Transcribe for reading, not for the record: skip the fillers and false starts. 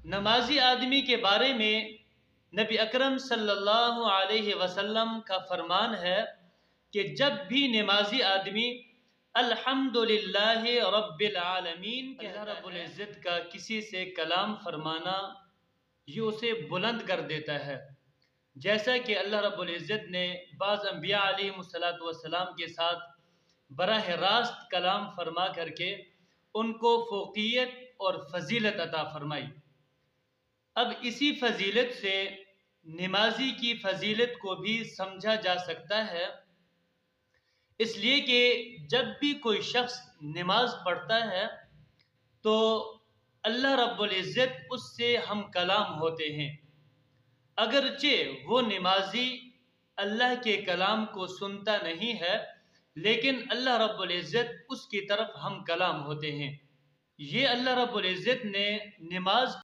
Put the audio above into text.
نمازی آدمی کے بارے میں نبی اکرم صلی اللہ علیہ وسلم کا فرمان ہے کہ جب بھی نمازی آدمی الحمدللہ رب العالمین اللہ رب العزت کا کسی سے کلام فرمانا یہ اسے بلند کر دیتا ہے، جیسا کہ اللہ رب العزت نے بعض انبیاء علیہ السلام کے ساتھ براہ راست کلام فرما کر کے ان کو فوقیت اور فضیلت عطا فرمائی۔ اب اسی فضیلت سے نمازی کی فضیلت کو بھی سمجھا جا سکتا ہے، اس لیے کہ جب بھی کوئی شخص نماز پڑھتا ہے تو اللہ رب العزت اس سے ہم کلام ہوتے ہیں، اگرچہ وہ نمازی اللہ کے کلام کو سنتا نہیں ہے لیکن اللہ رب العزت اس کی طرف ہم کلام ہوتے ہیں۔ یہ اللہ رب العزت نے نماز